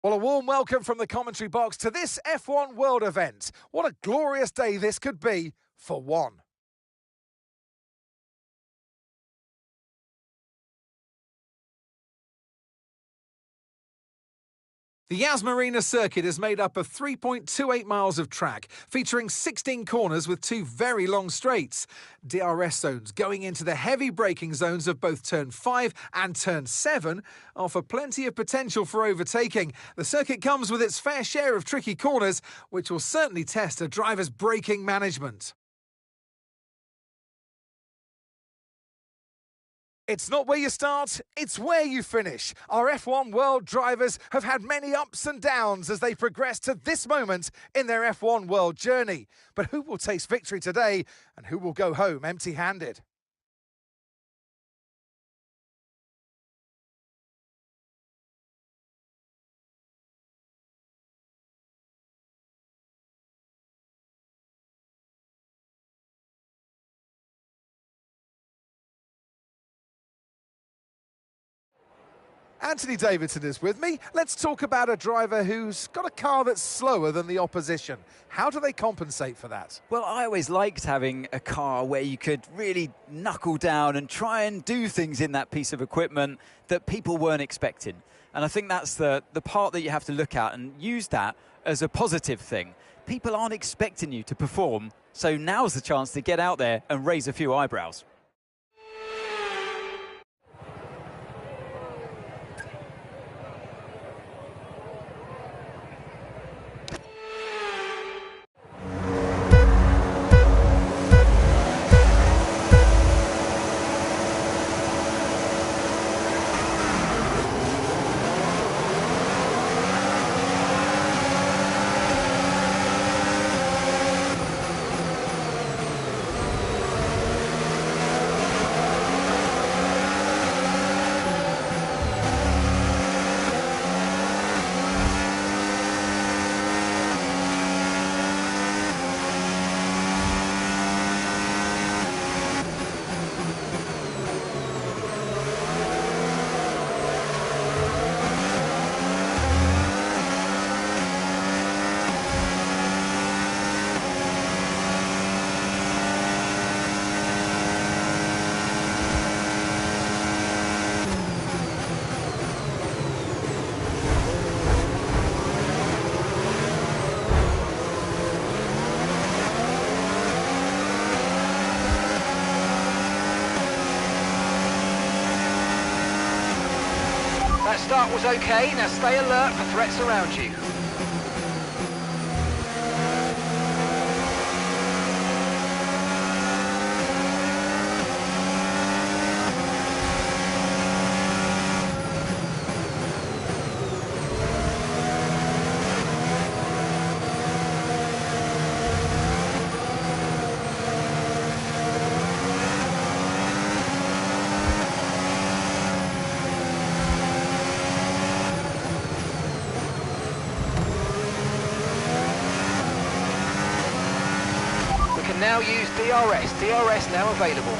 Well, a warm welcome from the commentary box to this F1 World event. What a glorious day this could be for one. The Yas Marina circuit is made up of 3.28 miles of track, featuring 16 corners with 2 very long straights. DRS zones going into the heavy braking zones of both Turn 5 and Turn 7 offer plenty of potential for overtaking. The circuit comes with its fair share of tricky corners, which will certainly test a driver's braking management. It's not where you start, it's where you finish. Our F1 World drivers have had many ups and downs as they progress to this moment in their F1 World journey. But who will taste victory today and who will go home empty-handed? Anthony Davidson is with me. Let's talk about a driver who's got a car that's slower than the opposition. How do they compensate for that? Well, I always liked having a car where you could really knuckle down and try and do things in that piece of equipment that people weren't expecting. And I think that's the part that you have to look at and use that as a positive thing. People aren't expecting you to perform, so now's the chance to get out there and raise a few eyebrows. That start was okay, now stay alert for threats around you. Now use DRS. DRS now available.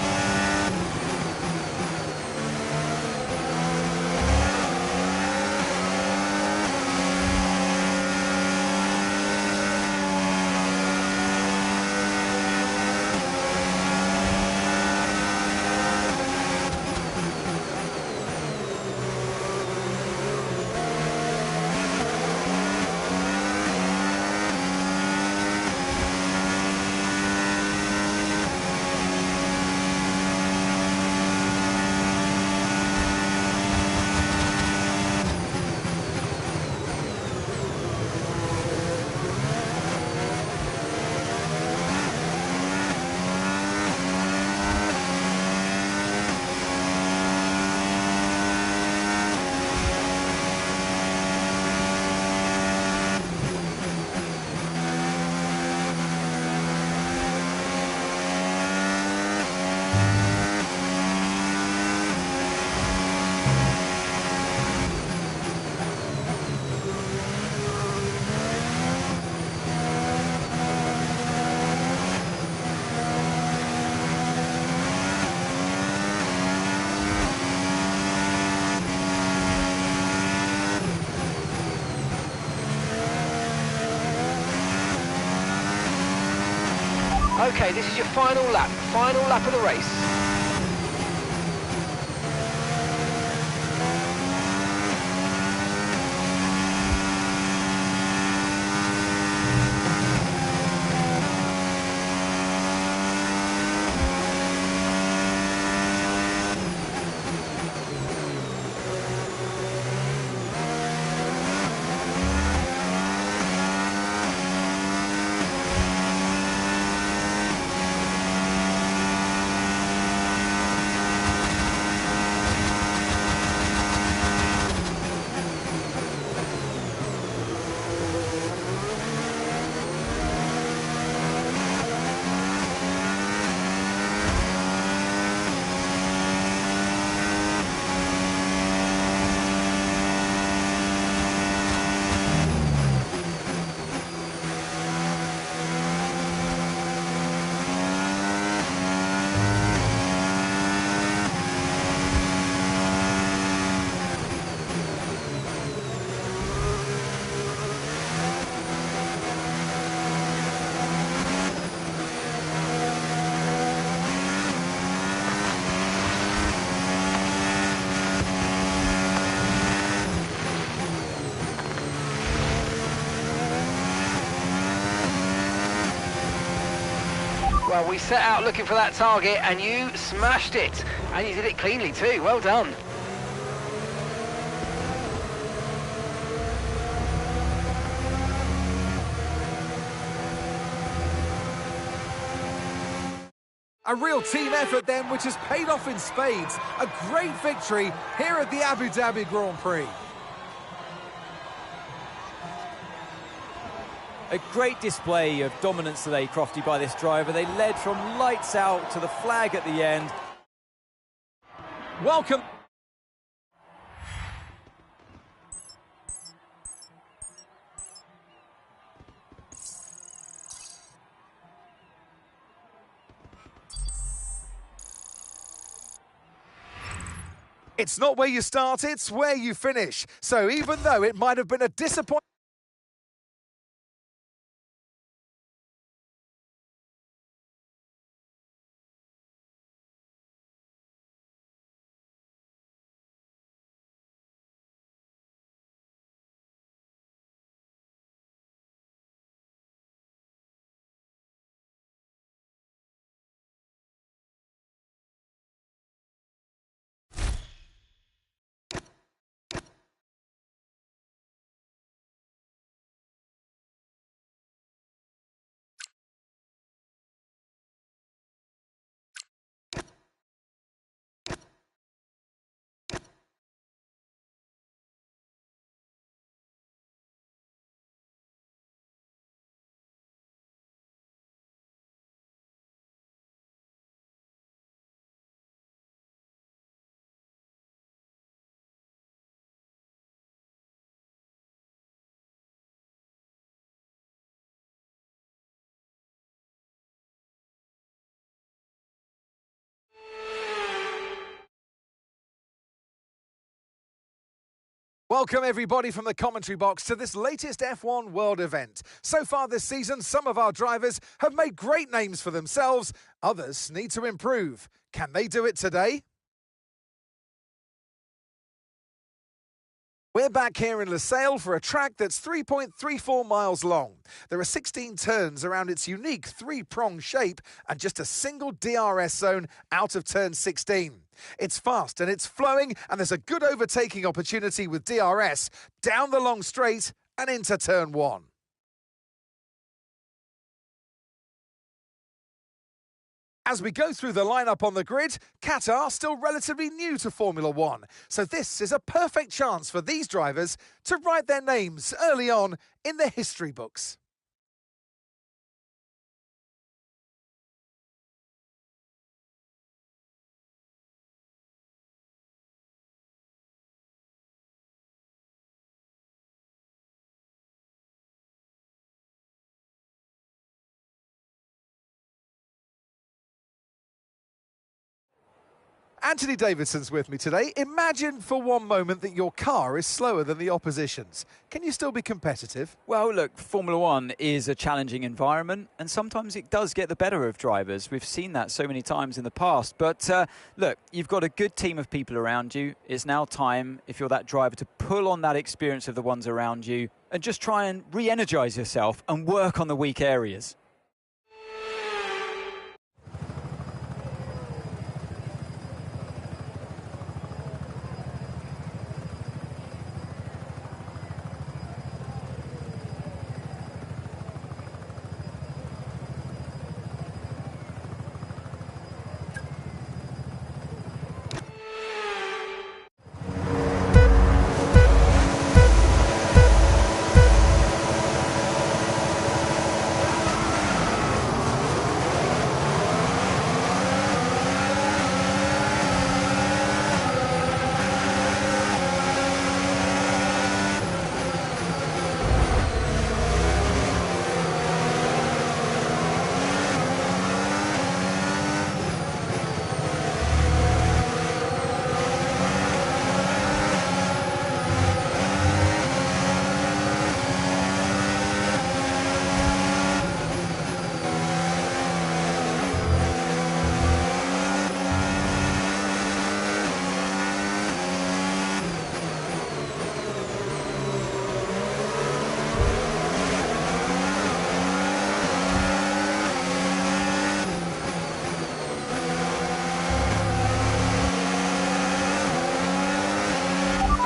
Okay, this is your final lap of the race. Well, we set out looking for that target and you smashed it. And you did it cleanly too. Well done. A real team effort then, which has paid off in spades. A great victory here at the Abu Dhabi Grand Prix. A great display of dominance today, Crofty, by this driver. They led from lights out to the flag at the end. Welcome. It's not where you start, it's where you finish. So even though it might have been a disappointment, welcome everybody from the commentary box to this latest F1 World event. So far this season, some of our drivers have made great names for themselves. Others need to improve. Can they do it today? We're back here in Losail for a track that's 3.34 miles long. There are 16 turns around its unique three-prong shape and just a single DRS zone out of turn 16. It's fast and it's flowing, and there's a good overtaking opportunity with DRS down the long straight and into turn 1. As we go through the lineup on the grid, Qatar still relatively new to Formula One, so this is a perfect chance for these drivers to write their names early on in the history books. Anthony Davidson's with me today. Imagine for one moment that your car is slower than the opposition's. Can you still be competitive? Well, look, Formula One is a challenging environment, and sometimes it does get the better of drivers. We've seen that so many times in the past. But look, you've got a good team of people around you. It's now time, if you're that driver, to pull on that experience of the ones around you and just try and re-energise yourself and work on the weak areas.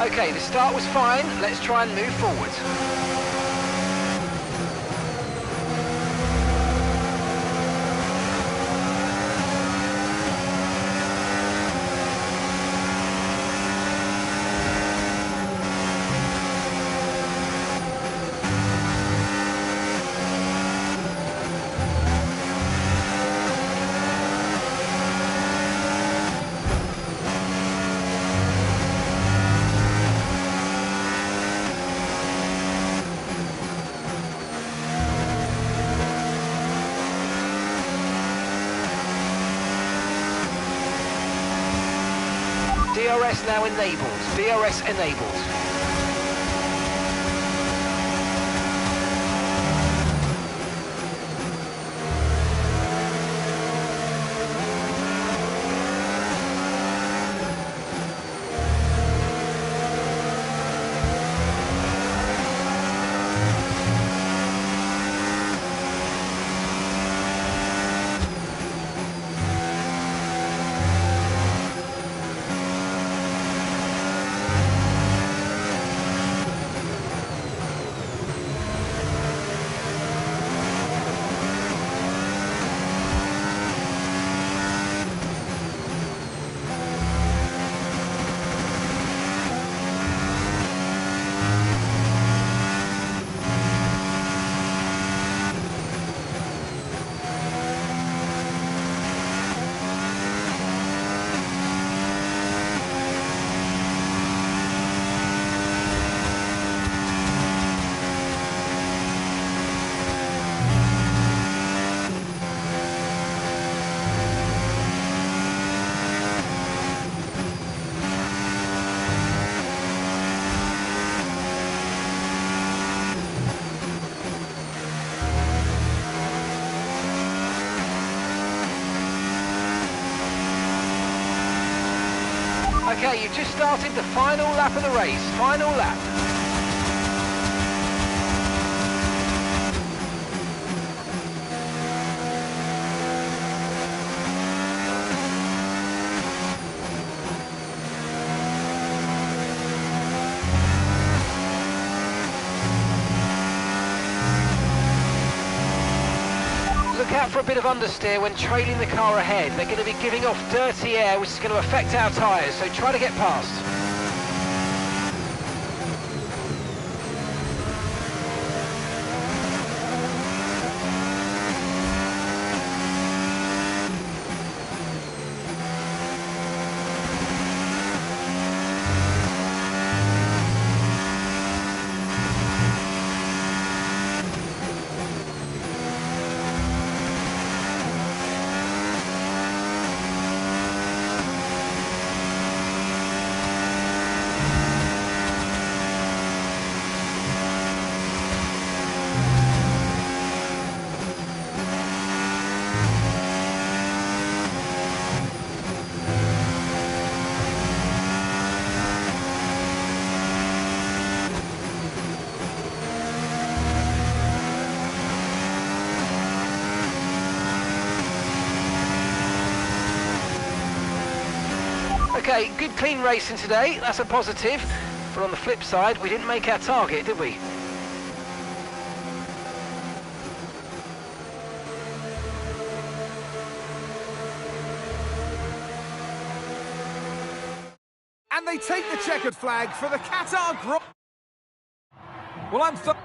Okay, the start was fine. Let's try and move forward. DRS now enabled. DRS enabled. Okay, you've just started the final lap of the race. Final lap. Look out for a bit of understeer when trailing the car ahead. They're going to be giving off dirty air, which is going to affect our tyres, so try to get past. Okay, good clean racing today, that's a positive. But on the flip side, we didn't make our target, did we? And they take the checkered flag for the Qatar Grand. Well,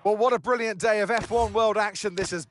Well, what a brilliant day of F1 World action this has.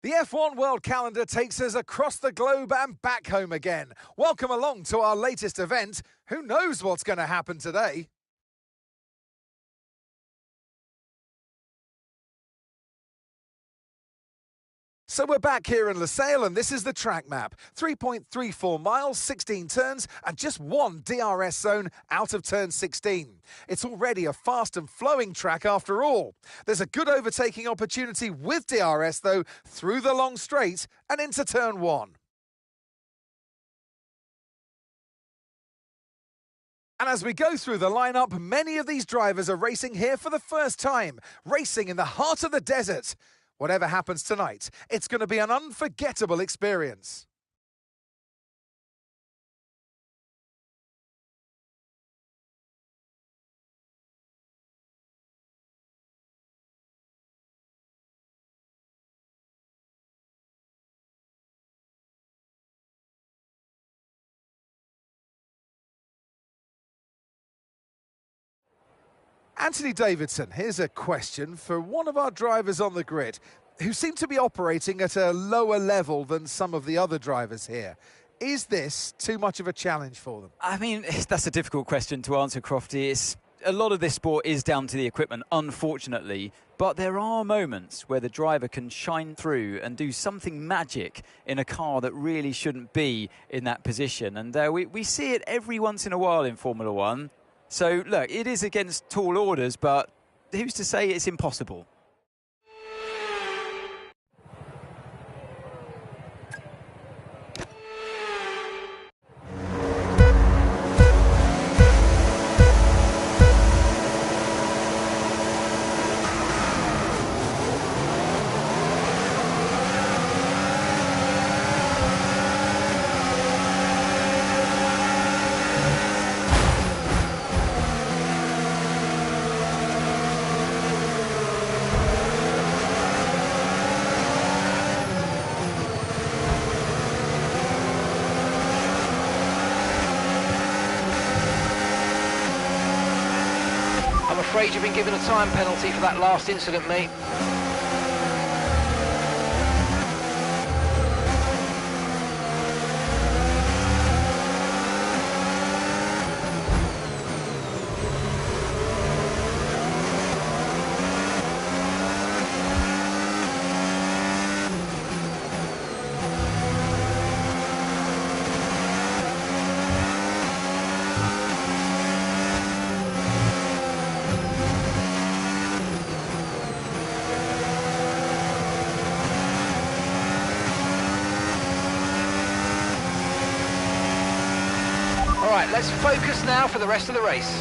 The F1 World Calendar takes us across the globe and back home again. Welcome along to our latest event. Who knows what's going to happen today? So we're back here in Losail, and this is the track map. 3.34 miles, 16 turns, and just one DRS zone out of turn 16. It's already a fast and flowing track after all. There's a good overtaking opportunity with DRS, though, through the long straight and into turn 1. And as we go through the lineup, many of these drivers are racing here for the first time, racing in the heart of the desert. Whatever happens tonight, it's going to be an unforgettable experience. Anthony Davidson, here's a question for one of our drivers on the grid who seem to be operating at a lower level than some of the other drivers here. Is this too much of a challenge for them? I mean, that's a difficult question to answer, Crofty. A lot of this sport is down to the equipment, unfortunately, but there are moments where the driver can shine through and do something magic in a car that really shouldn't be in that position. And we see it every once in a while in Formula One. So, look, it is against tall orders, but who's to say it's impossible? I'm afraid you've been given a time penalty for that last incident, mate. Right, let's focus now for the rest of the race.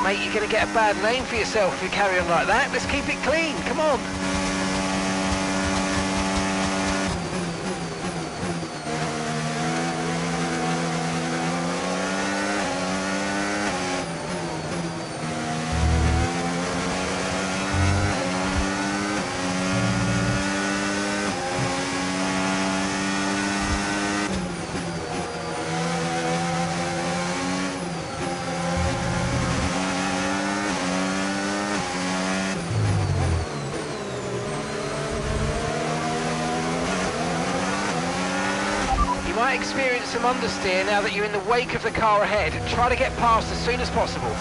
Mate, you're going to get a bad name for yourself if you carry on like that. Let's keep it clean, come on. You might experience some understeer now that you're in the wake of the car ahead. Try to get past as soon as possible.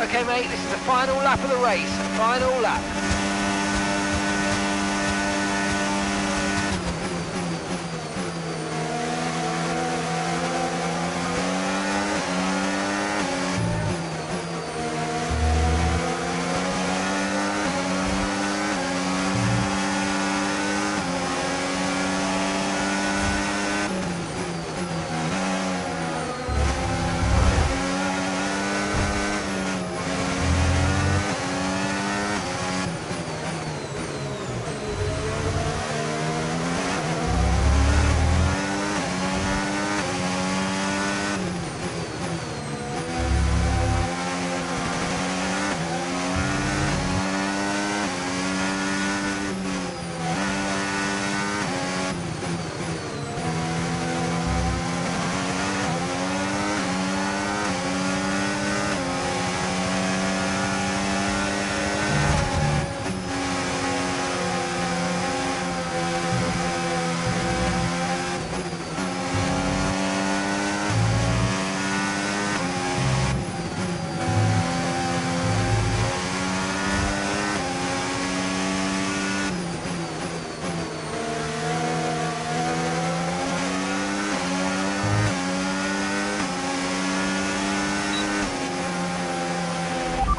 Okay mate, this is the final lap of the race, final lap.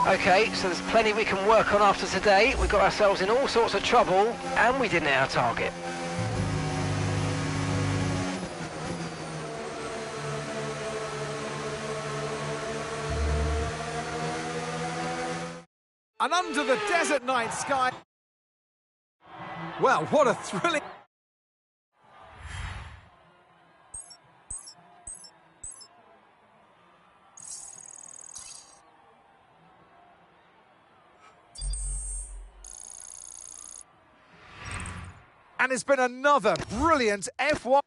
Okay, so there's plenty we can work on after today. We got ourselves in all sorts of trouble and we didn't hit our target. And under the desert night sky. Well, what a thrilling... And it's been another brilliant F1...